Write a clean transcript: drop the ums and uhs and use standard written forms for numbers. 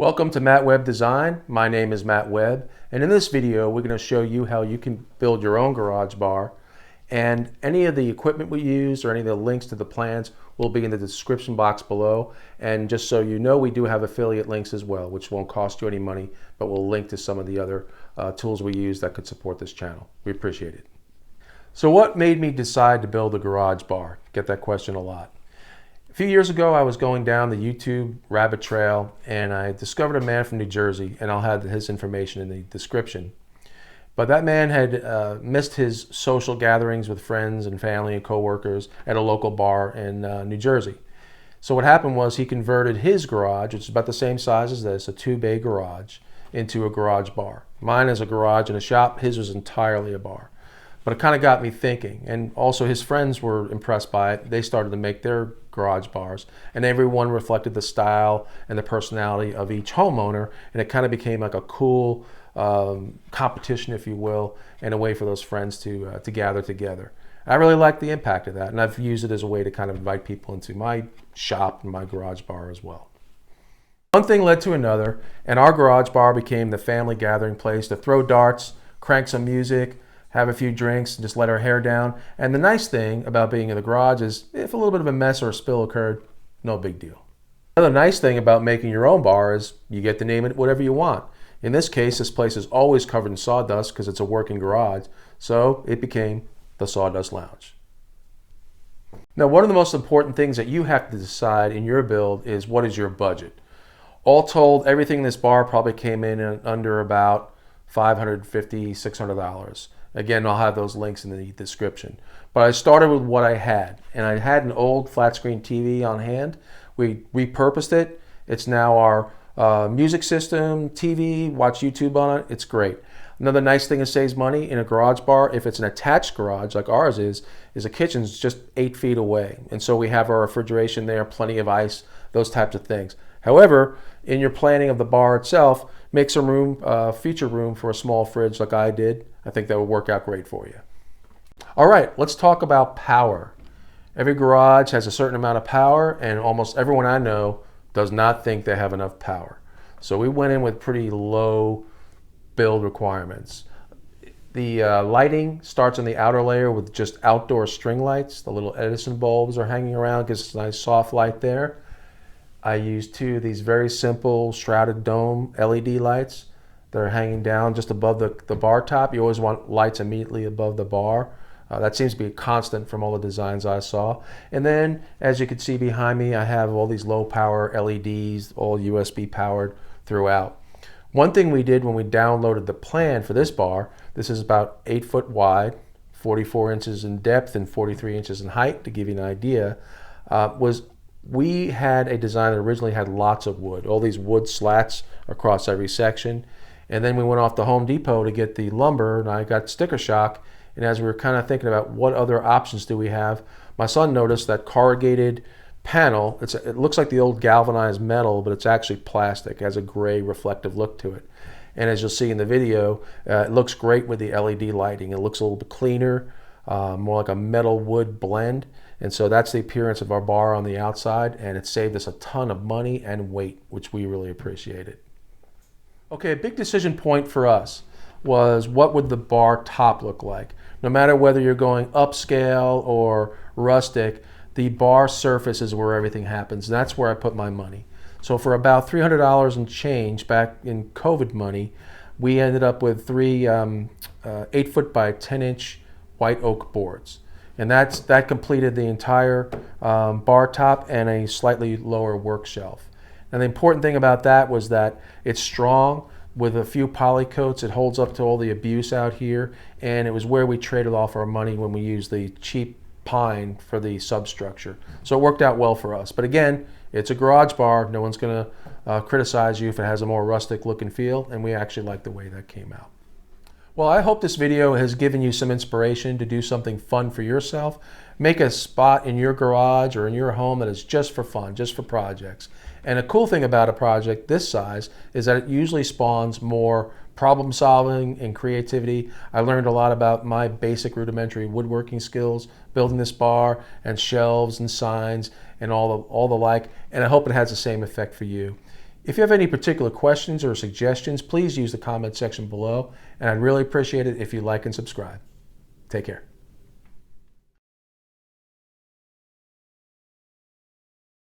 Welcome to Matt Webb Design. My name is Matt Webb, and in this video we're going to show you how you can build your own garage bar, and any of the equipment we use or any of the links to the plans will be in the description box below. And just so you know, we do have affiliate links as well, which won't cost you any money, but will link to some of the other tools we use that could support this channel. We appreciate it. So what made me decide to build a garage bar? Get that question a lot. A few years ago, I was going down the YouTube rabbit trail and I discovered a man from New Jersey, and I'll have his information in the description. But that man had missed his social gatherings with friends and family and coworkers at a local bar in New Jersey. So what happened was he converted his garage, which is about the same size as this, a 2-bay garage, into a garage bar. Mine is a garage and a shop, his was entirely a bar. But it kind of got me thinking, and also his friends were impressed by it. They started to make their garage bars, and everyone reflected the style and the personality of each homeowner, and it kind of became like a cool competition, if you will, and a way for those friends to gather together. I really like the impact of that, and I've used it as a way to kind of invite people into my shop and my garage bar as well. One thing led to another, and our garage bar became the family gathering place to throw darts, crank some music, have a few drinks, and just let our hair down. And the nice thing about being in the garage is if a little bit of a mess or a spill occurred, no big deal. Another nice thing about making your own bar is you get to name it whatever you want. In this case, this place is always covered in sawdust because it's a working garage, so it became the Sawdust Lounge. Now, one of the most important things that you have to decide in your build is what is your budget. All told, everything in this bar probably came in under about $550, $600. Again, I'll have those links in the description. But I started with what I had, and I had an old flat screen TV on hand. We repurposed it. It's now our music system, TV, watch YouTube on it. It's great. Another nice thing that saves money in a garage bar, if it's an attached garage like ours is a kitchen's just 8 feet away. And so we have our refrigeration there, plenty of ice, those types of things. However, in your planning of the bar itself, make some room, feature room for a small fridge like I did. I think that would work out great for you. All right, let's talk about power. Every garage has a certain amount of power, and almost everyone I know does not think they have enough power. So we went in with pretty low build requirements. The lighting starts on the outer layer with just outdoor string lights. The little Edison bulbs are hanging around, gives us a nice soft light there. I used 2 of these very simple shrouded dome LED lights. They're hanging down just above the bar top. You always want lights immediately above the bar. That seems to be a constant from all the designs I saw. And then, as you can see behind me, I have all these low power LEDs, all USB powered throughout. One thing we did when we downloaded the plan for this bar, this is about 8 foot wide, 44 inches in depth and 43 inches in height, to give you an idea, was we had a design that originally had lots of wood, all these wood slats across every section. And then we went off to Home Depot to get the lumber, and I got sticker shock. And as we were kind of thinking about what other options do we have, my son noticed that corrugated panel. It looks like the old galvanized metal, but it's actually plastic. It has a gray reflective look to it. And as you'll see in the video, it looks great with the LED lighting. It looks a little bit cleaner, more like a metal wood blend. And so that's the appearance of our bar on the outside, and it saved us a ton of money and weight, which we really appreciated. Okay, a big decision point for us was what would the bar top look like. No matter whether you're going upscale or rustic, the bar surface is where everything happens. That's where I put my money. So for about $300 and change back in COVID money, we ended up with 3 8 foot by 10 inch white oak boards. And that completed the entire bar top and a slightly lower work shelf. And the important thing about that was that it's strong. With a few poly coats, it holds up to all the abuse out here, and it was where we traded off our money when we used the cheap pine for the substructure. So it worked out well for us. But again, it's a garage bar. No one's going to criticize you if it has a more rustic look and feel, and we actually like the way that came out. Well, I hope this video has given you some inspiration to do something fun for yourself. Make a spot in your garage or in your home that is just for fun, just for projects. And a cool thing about a project this size is that it usually spawns more problem solving and creativity. I learned a lot about my basic rudimentary woodworking skills, building this bar and shelves and signs and all the like, and I hope it has the same effect for you. If you have any particular questions or suggestions, please use the comment section below, and I'd really appreciate it if you like and subscribe. Take care.